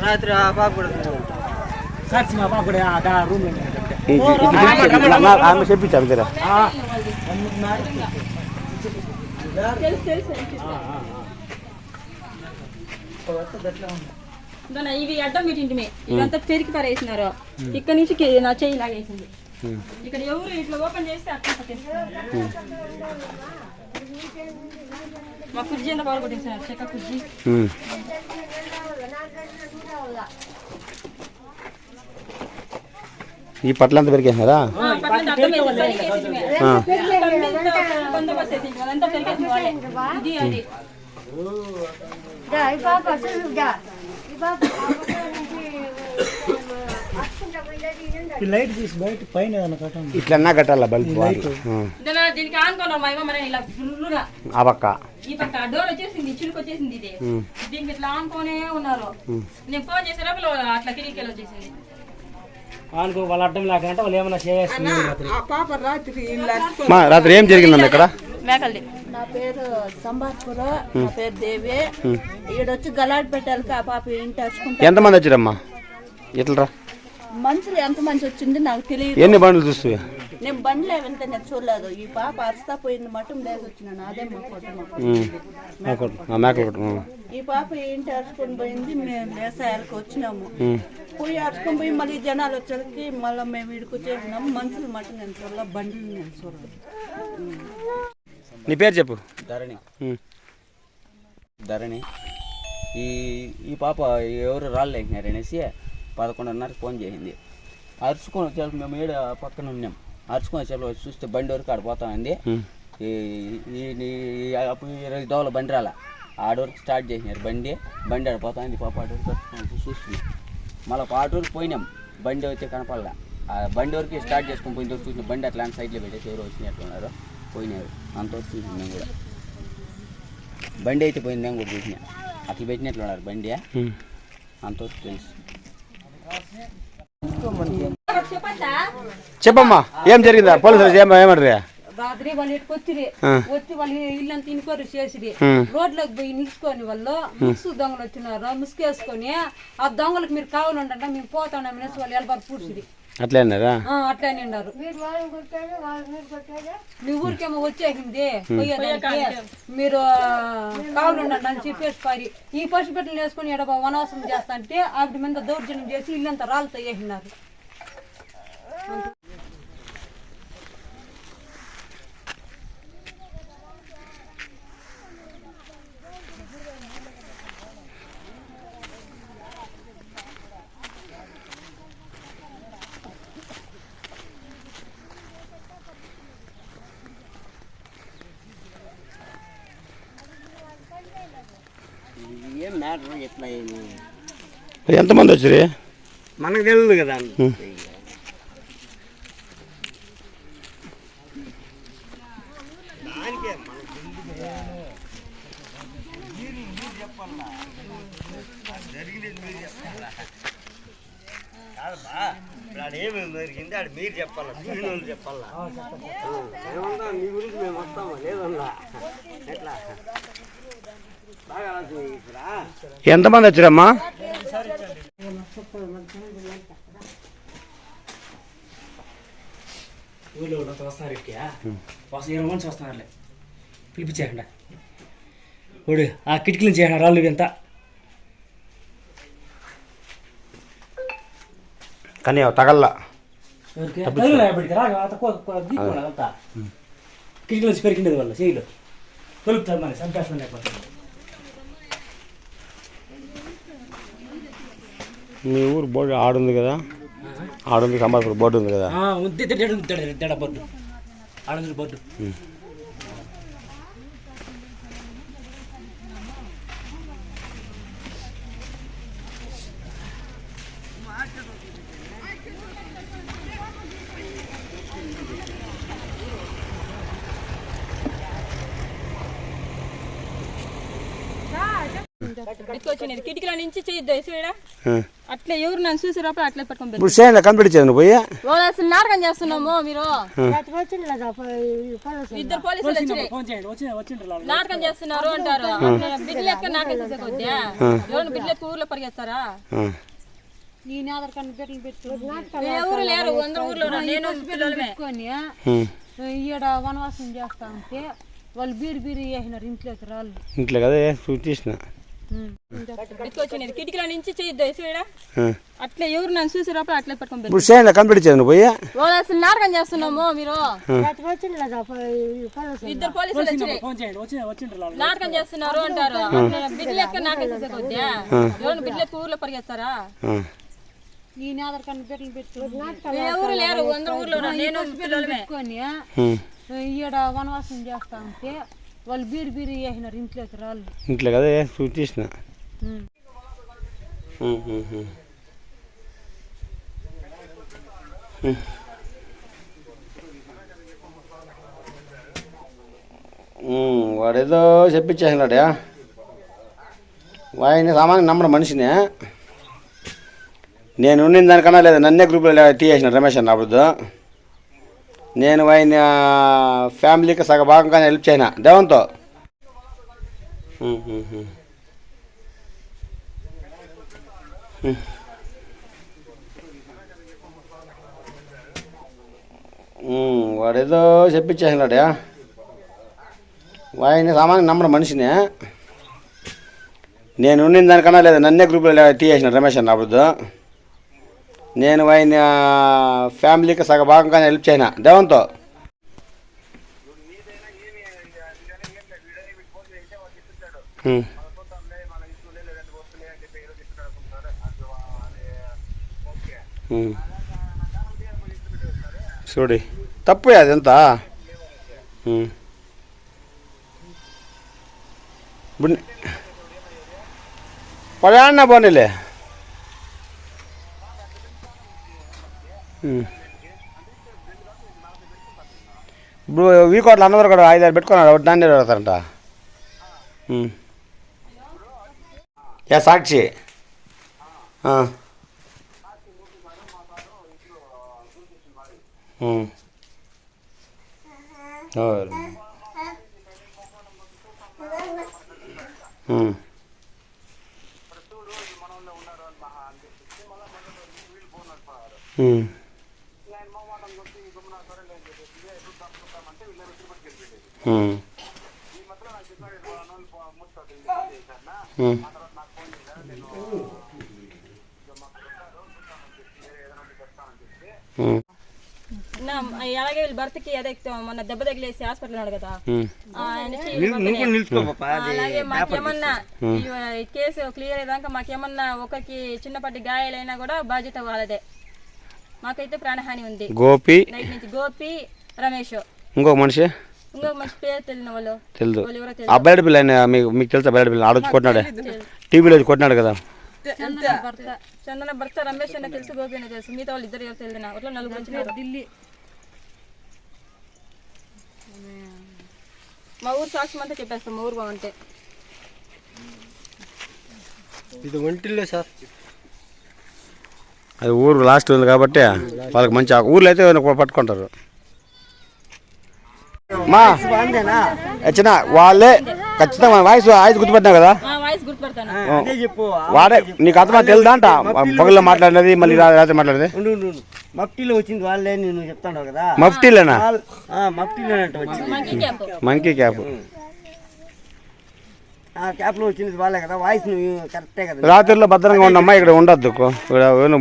రాత్రి ఆ పాప కూడా ఆమె చెప్పించాము కదా ఇవి అడ్డం పెట్టింటిమే ఇదంతా పెరికి పరేసినారు. ఇక్కడ నుంచి నా చెయ్యి లాగేసింది. ఇక్కడ ఎవరు ఇట్లా ఓపెన్ చేస్తే అట్లా మా కుర్జీ అంతా బాగా కొట్టేసినారు. చెక్క కుర్జీ ఈ పట్ల అంతా పెరిగేసినారా? లైట్ తీసి బయట పైన ఇట్లన్నా కట్టాల బల్బ్ దీనికి ఆనుకున్నారు. ఆ పక్క ఈ పక్క డోర్ వచ్చేసింది, చిలుకు వచ్చేసింది. ఇది దీనికి ఇట్లా ఆనుకోనే ఉన్నారు. నేను ఫోన్ చేసే లోపల అట్లా కిరికెళ్ళి వచ్చేసింది. అనుకో వాళ్ళు అడ్డం లేకంటే వాళ్ళు ఏమైనా చేయాల్సింది. రాత్రి ఏం జరిగిందన్న ఇక్కడ? మేకల్ది. నా పేరు సంబార్పుర, నా పేరు దేవి. ఈడొచ్చి గలాడ్ పెట్టాలి ఆ పాప ఏంటి అరుచుకుంటా. ఎంతమంది వచ్చారమ్మా? ఎట్లరా మనుషులు ఎంత మంది వచ్చింది నాకు తెలియదు. ఎన్ని బండ్లు చూస్తూ? నేను బండ్లు ఏమంటే నేను చూడలేదు. ఈ పాప అరుస్తా పోయింది మటం లేక వచ్చినాను. అదే మా కుటుంబం. ఈ పాప ఏంటి అరుచుకొని పోయింది. మేము వ్యవసాయాలకు వచ్చినాము. పోయి అరుచుకొని పోయి మళ్ళీ జనాలు వచ్చేసరికి మళ్ళీ మేము ఇడికి వచ్చేసినాము. మనుషులు మటం నేను చూడలేదు, బండ్లు నేను చూడలేదు. నీ పేరు చెప్పు. ధరణి. ఈ పాప ఎవరు రాళ్ళేసినారు అనేసి 11:30కి ఫోన్ చేసింది. అరుచుకొని వచ్చేసరికి మేము ఏడ పక్కన ఉన్నాం. అరుచుకొని వచ్చేసరికి చూస్తే బండి వరకు ఆడ పోతామంది. అప్పుడు 20 దోవల బండి రాల ఆడవరకు స్టార్ట్ చేసినారు. బండి ఆడిపోతాంది. పాప ఆడవరకు చూస్తుంది. మళ్ళీ ఆటోరికి పోయినాం. బండి అయితే కనపడలా. ఆ బండి వరకు స్టార్ట్ చేసుకొని పోయిన చూసిన బండి అట్లా సైడ్లో పెట్టేసి ఎవరు వచ్చినట్లున్నారు. పోయినారు. అంతవరకు చూసినాం మేము కూడా. బండి అయితే పోయింది. మేము కూడా చూసినా అట్లా పెట్టినట్లున్నారు బండి. అంతవరకు తెలుసు. చెప్పమ్మా ఏం జరిగిందా? పోలీసులు ఏమంటారు? రాత్రి వాళ్ళు ఎట్టుకొచ్చిరి. వచ్చి వాళ్ళు ఇల్లంతా ఇన్క్వైరీ చేసిరి. రోడ్లోకి పోయి నిలుచుకొని వాళ్ళు ముసుగు దొంగలు వచ్చినారు. ముసుగేసుకొని ఆ దొంగలకు మీరు కావాలంటే మేము పోతాం అనేసి వాళ్ళు ఎలబారు పూడ్చిరి. అట్లే అన్నారా? అట్లనే ఉన్నారు. మీ ఊరికేమో వచ్చేసింది పోయేదానికి మీరు కావాలండి అని చెప్పేసి పారి ఈ పసిపెట్టలు వేసుకొని ఎడ వనవాసం చేస్తా అంటే ఆవిడ మీద దౌర్జన్యం చేసి ఇల్లంతా రాళ్ళతో వేసినారు. ఎంతమంది వచ్చారు? మనకు తెలియదు కదా. ఏమేమి జరిగింది ఆడు మీరు చెప్పాలా, చూసిన వాళ్ళు చెప్పాలా. ఏమన్నా మీ గురించి మేము వస్తామా లేదన్నా ఎట్లా బాగా ఎంతమంది వచ్చారమ్మా? ఊళ్ళో వస్తున్నారు. ఇట్లా 20 మంది వస్తున్నారులే. పిలిపించేయండి ఓడి ఆ కిటికీలు చేయండి రాళ్ళు ఎంత కానీ తగల్లా కిటికీలో పెరిగిండేది వాళ్ళ చేయలు కొలుపుతారు. మరి సంతోషం లేకపోతే మీ ఊరు బోర్డు ఆడుంది కదా? ఆడుంది సంబార్పూర్ బోర్డు ఉంది కదా? బోర్డు ఆడుంది బోర్డు. కిటికీల నుంచి చేయొద్దు అట్లా ఎవరు నన్ను చూసేటప్పుడు అట్లే పట్టుకొని ఇప్పుడు చేయండి కంప్లీట్ చేయండి పోయి అసలు నాటకం చేస్తున్నాము మీరు ఇద్దరు పోలీసులు నాటకం చేస్తున్నారు అంటారు బిడ్డలు ఎక్క నాటేసేసే కొద్దిగా ఎవరు బిడ్డలు ఎక్క ఊర్లో పరిగెత్తారా నేను ఆధార్ కార్డు బిడ్డలు పెట్టుకుని ఎవరు లేరు అందరు ఊర్లో నేను పిల్లలమే ఈడ వనవాసం చేస్తా ఉంటే వాళ్ళు బీరి వేసినారు ఇంట్లోకి రాళ్ళు ఇంట్లో కదా తీసిన ఎత్తుకొచ్చినది కిటికీల నుంచి చేయొద్దు అట్లా ఎవరు నన్ను చూసేటప్పుడు అట్లే పట్టుకొని ఇప్పుడు చేయండి కంప్లీట్ చేయండి పోయి అసలు నాటకం చేస్తున్నాము మీరు ఇద్దరు పోలీసులు నాటకం చేస్తున్నారు అంటారు బిడ్డలు ఎక్క నాటేసేసే కొద్దిగా ఎవరు బిడ్డలు ఎక్క ఊర్లో పరిగెత్తారా నేను ఆధార్ కార్డు బిడ్డలు పెట్టుకుని ఎవరు లేరు అందరు ఊర్లో నేను పిల్లలమే ఈడ వనవాసం చేస్తా ఉంటే వాళ్ళు బీరి వేసినారు ఇంట్లోకి రాళ్ళు ఇంట్లో కదా తీసిన వాడేదో చెప్పించేసినాడా వాడిని సామాన్య నమ్మడం మనిషినే నేను ఉండిన దానికన్నా లేదా నన్నే గ్రూప్లో తీసేసిన రమేష్ అన్న అప్పుడు నేను ఆయన ఫ్యామిలీకి సగ భాగంగానే హెల్ప్ చేయనా దేవంతో వాడేదో చెప్పించేసినాడా వాడిని సామాన్య నమ్మడం మనిషినే నేను ఉండిన దానికన్నా లేదా నన్నే గ్రూప్లో తీసేసిన రమేష్ అన్న అప్పుడు నేను ఆయన ఫ్యామిలీకి సగ భాగంగానే హెల్ప్ చేయనా దేవంతో చూడి తప్పు అదంతా పడాన్న పోనీలే ఇప్పుడు వీకోట్లు అన్నవారు కూడా 5-6 పెట్టుకున్నాడు ఒకటి దాన్ని అడుగుతారంట సాక్షి అలాగే వీళ్ళ భర్తకి అదే మొన్న దెబ్బ తగిలేసి హాస్పిటల్ ఉన్నాడు కదా అలాగే మాకేమన్నా కేసు క్లియర్ అయ్యాక మాకేమన్నా ఒకరికి చిన్నపాటి గాయాలైనా కూడా బాధ్యత వాళ్ళదే మాకైతే ప్రాణహాని ఉంది గోపి నైట్ నుంచి గోపి రమేష్ ఇంకొక మనిషి పేరు తెలియని వాళ్ళు తెలుసు ఆ బయట పిల్ల మీకు తెలుసా బయట పిల్ల ఆడొచ్చి కొట్టినాడే టీవీలో వచ్చి కొట్టినాడు కదా చందన భర్త రమేష్ అన్న తెలుసు గోపి అన్న తెలుసు మిగతా వాళ్ళు ఇద్దరు తెలియదు అట్లా 4 వచ్చినారు ఢిల్లీ మా ఊరు సాక్షి అంతా చెప్పేస్తాం మా ఊరు బాగుంటే ఇది ఒంటిల్లే సార్ అది ఊరు లాస్ట్ ఉంది కాబట్టి వాళ్ళకి మంచి ఊర్లో అయితే పట్టుకుంటారు మా వచ్చిన వాళ్ళే ఖచ్చితంగా వాయిస్ గుర్తుపట్టినావు కదా వాడే నీకు అర్థమా తెలుదా అంట పగల్లో మాట్లాడినది మళ్ళీ రాత్రి మాట్లాడేది మఫ్టీలో వచ్చింది వాళ్ళే నేను చెప్తాను కదా మఫ్టీలేనా మఫ్టీలోనంట మంకీ క్యాప్ ఆ క్యాప్లో వచ్చింది వాళ్ళే కదా వాయిస్ కరెక్టే కదా రాత్రిలో భద్రంగా ఉండమ్మా ఇక్కడ ఉండద్దు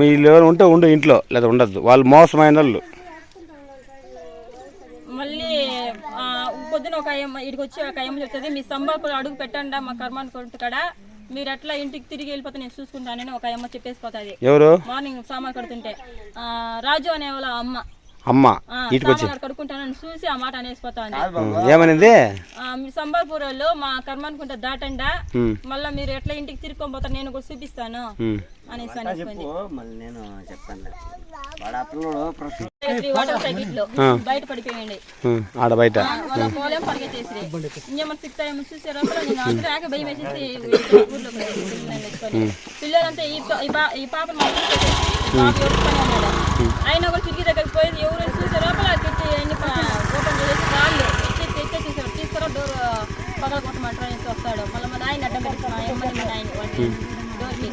మీ ఎవరు ఉంటే ఉండు ఇంట్లో లేదా ఉండద్దు వాళ్ళు మోసమైన వాళ్ళు మళ్ళీ పొద్దున ఒక ఇడికి వచ్చి ఒక అయ్యమ్మ చెప్తుంది మీ సంబాకులు అడుగు పెట్టండి మా కర్మాన్ని కొట్టు కదా మీరు ఎట్లా ఇంటికి తిరిగి వెళ్ళిపోతే నేను చూసుకుంటానని ఒక అమ్మ చెప్పేసిపోతుంది ఎవరు మార్నింగ్ సామాన్ కడుతుంటే రాజు అనే వాళ్ళ అమ్మ అమ్మ ఇటుకొచ్చి కడుక్కుంటానని చూసి ఆ మాట అనేసిపోతాను. ఏమనింది? మీరు సంబల్పూర్ వాళ్ళు మా కర్మానుకుంటా దాటండా, మళ్ళీ మీరు ఎట్లా ఇంటికి తిరుక్కొని పోతారు నేను కూడా చూపిస్తాను అనేసి అనిపోయింది. నేను చెప్తాను వాటర్ ప్యాకెట్లు బయట పడిపోయండి ఆడ బయట వాళ్ళ పోలేం పరిగెత్తేసి ఇంకేమన్నా సిక్స్ ఏమో చూసారో నేను అందరూ భయం వేసేసి ఊర్లో పిల్లలంతా ఈ పాపను ఆయన కూడా కిటికీ దగ్గరికి పోయి ఎవరు చూసే లోపల కిట్టి ఓపెన్ చేసి వాళ్ళు తెచ్చేసేసారు. తీసుకురా డోర్ పగల కొట్టమంటారు అనేసి వస్తాడు. మళ్ళీ మా నాయన అడ్డం పెట్టుకున్నాను డోర్కి.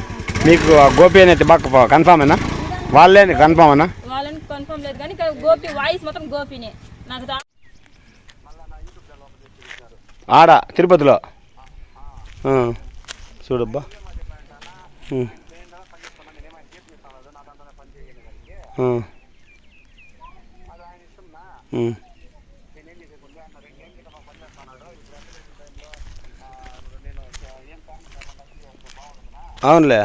మీకు గోపి అనేది బాగా కన్ఫామేనా? వాళ్ళే కన్ఫామేనా? వాళ్ళని కన్ఫర్మ్ లేదు కానీ గోపి వాయిస్ మొత్తం గోపినే నాకు. ఆడ తిరుపతిలో చూడబ్బా. అవునులే.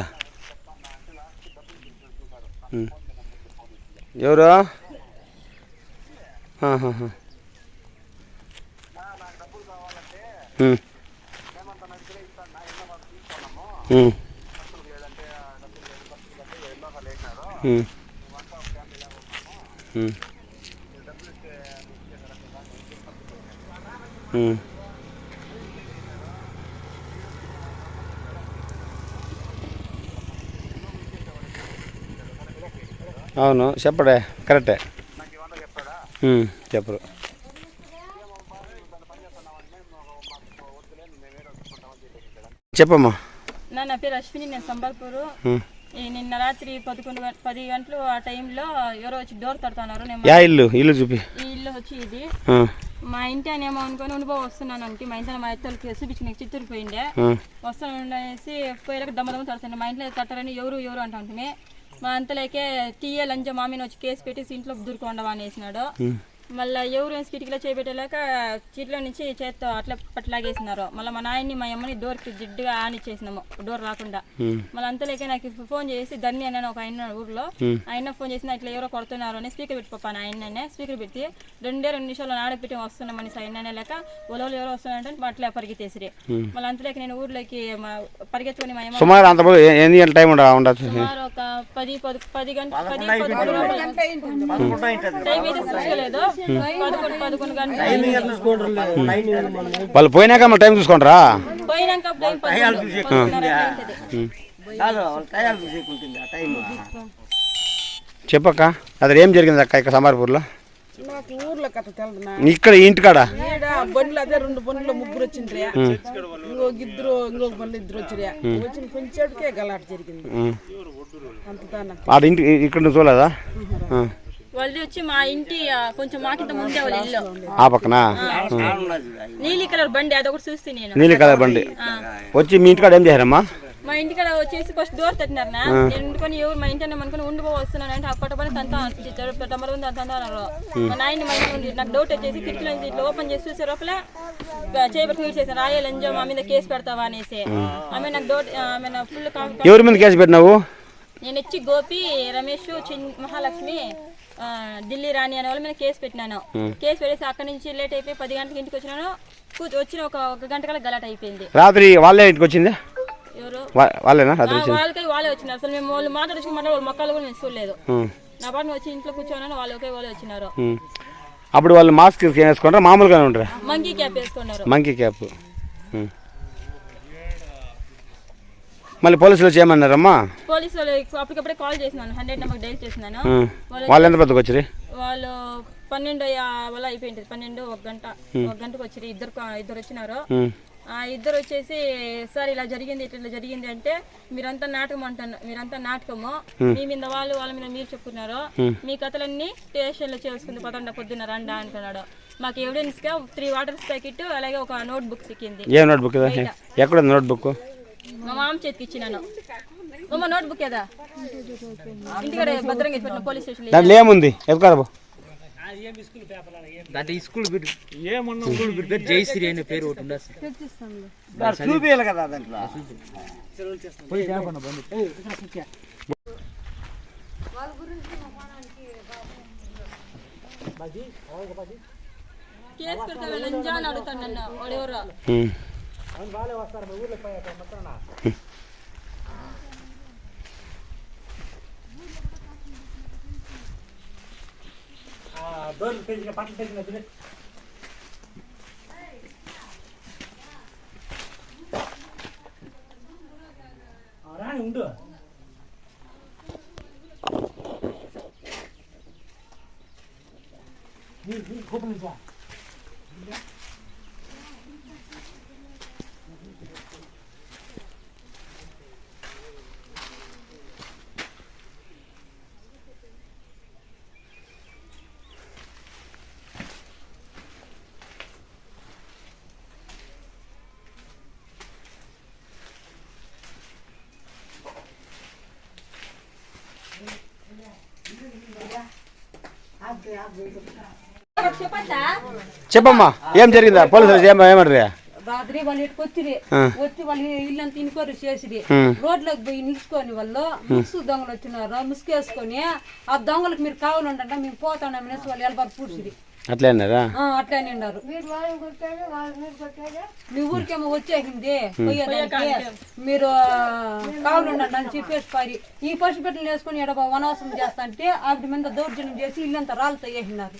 ఎవరు? అవును చెప్పడే కరెక్టే చెప్పరు. చెప్పమ్మా. నా పేరు అశ్విని, నేను సంబల్పూరు. నిన్న రాత్రి 10 గంటలు ఆ టైంలో ఎవరో వచ్చి డోర్ తడుతున్నారు. ఇల్లు చూపి. ఈ ఇల్లు వచ్చి ఇది మా ఇంటి అని ఏమో అనుకుని అనుభవం వస్తున్నాను అంటే మా ఇంట్లో మా ఇద్దరికి చూపించి చిత్తూరు పోయిండే వస్తాను అనేసి పోయేలాగా దమ్మదమ్మ తడుతుంది. మా ఇంట్లో తట్టారని ఎవరు అంటే మా అంతలోకే టీఏ లంజ మామీని వచ్చి కేసు పెట్టి ఇంట్లో దూరుకోండవా అనేసినాడు. మళ్ళీ ఎవరు కిటికీలో చేపెట్టేలాక చీట్లో నుంచి చేత్తో అట్లా పట్లాగేసినారు. మళ్ళీ మా నాయన్ని మా అమ్మని డోర్కి జిడ్డుగా ఆనిచ్చేసినాము డోర్ రాకుండా. మళ్ళీ అంతలోకే నాకు ఫోన్ చేసి ధన్ని అన్న ఒక ఆయన ఊర్లో ఆయన ఫోన్ చేసి ఇట్లా ఎవరో కొడుతున్నారు అని స్పీకర్ పెట్టిపోపాను. ఆయననే స్పీకర్ పెట్టి 2 నిమిషాలు నాడపెట్టి వస్తున్నామని ఆయన లేక ఒలవలు ఎవరో వస్తున్నారంటే అట్లా పరిగెత్తేసిరి. మళ్ళీ అంతలోకి నేను ఊర్లోకి పరిగెత్తుకుని మా అమ్మ సుమారు ఒక 10 గంటలు టైం అయితే చూసుకోలేదు. 11 గంటలు వాళ్ళు పోయినాక టైం చూసుకుంటారా? పోయినాక చెప్పక్క అదే ఏం జరిగింది అక్క ఇక్కడ సంబార్పూర్లో? నాకు ఊర్లో కథ తెలదు. ఇక్కడ ఇంటికాడ బండ్లు అదే 2 బండ్లు 3 వచ్చిండ్రా. ఇంకొక బండ్లు 2 వచ్చిరా. వచ్చిన కొంచెంకే గలాట జరిగింది. ఇక్కడ నువ్వు చూడలేదా? వాళ్ళది వచ్చి మా ఇంటి కొంచెం మాకింత ముందే వాళ్ళ ఇల్లు ఆ పక్కన నీలి కలర్ బండి అదొకటి చూస్తే నేను నీలి కలర్ బండి వచ్చి మీ ఇంటికాడ ఏం చేశారమ్మా? మా ఇంటికాడ వచ్చేసి ఫస్ట్ డోర్ తట్టినారు. నేను ఉండుకొని ఎవరు మా ఇంటి అనుకుని ఉండిపో వస్తున్నాను అంటే అప్పటి పని తమరు ఉంది అంటున్నారు. మా నాయన్ని మా ఇంటి ఉంది. నాకు డౌట్ వచ్చేసి కిటికీలో ఇట్లా ఓపెన్ చేసి చూసే లోపల చేయబట్టి యూజ్ చేశాను. రాయాలంజో మా మీద కేసు పెడతావా అనేసి ఆమె నాకు డౌట్. ఆమె నా ఫుల్ ఎవరి మీద కేసు పెట్టినావు? నేను వచ్చి గోపి, రమేష్, మహాలక్ష్మి, ఢిల్లీ రాణి అనే వాళ్ళ మీద కేసు పెట్టినాను. కేసు పెట్టేసి అక్కడి నుంచి లేట్ అయిపోయి 10 గంటలకు ఇంటికి వచ్చినాను. వచ్చిన ఒక గంట కల్లా గలాట్ అయిపోయింది. రాత్రి వాళ్ళే ఇంటికి వచ్చింది? ఎవరు వాళ్ళేనా? వాళ్ళే వచ్చినారు. అసలు మేము వాళ్ళు మాట్లాడుకున్న వాళ్ళ మొక్కలు కూడా నేను చూడలేదు. నా పాటు వచ్చి ఇంట్లో కూర్చోన్నాను. వాళ్ళే వచ్చినారు. అప్పుడు వాళ్ళు మాస్క్ వేసుకుంటారా మామూలుగానే ఉంటారా? మంకీ క్యాప్ వేసుకున్నారు. Monkey cap. మళ్ళీ పోలీసులు చేయమన్నారమ్మా? పోలీసు వాళ్ళు అప్పటికప్పుడే కాల్ చేసినాను. 100 నెంబర్ డైల్ చేసినాను. వాళ్ళు ఎంత పెద్దకు వచ్చి? వాళ్ళు 12 వల్ల అయిపోయింది. 12 1 గంటకు వచ్చి ఇద్దరు వచ్చినారు. ఆ ఇద్దరు వచ్చేసి సార్ ఇలా జరిగింది ఇట్లా జరిగింది అంటే మీరంతా నాటకము మీ మీద వాళ్ళ మీద మీరు చెప్పుకున్నారు. మీ కథలన్నీ స్టేషన్ లో చేసుకుంది పొద్దున్న రండా అంటున్నాడు. మాకు ఎవిడెన్స్ గా 3 వాటర్ ప్యాకెట్ అలాగే ఒక note book సిక్కింది. A note book? ఎక్కడ నోట్ బుక్? మా మామ చేతికి ఇచ్చినాను. నోట్ బుక్ ఏదా ఇంటికాడ భద్రంగా పెట్టిన పోలీస్ స్టేషన్ దాంట్లో ఏముంది? స్కూల్ పేరు జయశ్రీ అనే పేరు ఒకటి ఉండదు. చూపియాలి కదా దాంట్లో. కేసు పెడితే లంజా అని అడుగుతాను నన్ను వాడు ఎవరో. ఉండు చెప్పమ్మా ఏం జరిగిందా పోలీసులు ఏమంటారు? రాత్రి వాళ్ళు ఇటుకు వచ్చిరి వచ్చి వాళ్ళు ఇల్లంతా ఇన్క్వైరీ చేసిరి రోడ్లకు పోయి నిలుచుకొని వాళ్ళు ముసుగు దొంగలు వచ్చినారు ముసుగేసుకొని ఆ దొంగలకు మీరు కావాలంటే మేము పోతామనేసి వాళ్ళు ఎలబారు పూడ్చిరి. అట్లే అన్నారా? అట్లనే ఉన్నారు. మీ ఊరికేమో వచ్చేసింది పోయేదానికి మీరు కావాలండి అని చెప్పేసి పారి ఈ పసిపెట్టలు వేసుకొని ఎడ వనవాసం చేస్తా అంటే ఆవిడ మీద దౌర్జన్యం చేసి ఇల్లంతా రాళ్ళతో వేసినారు.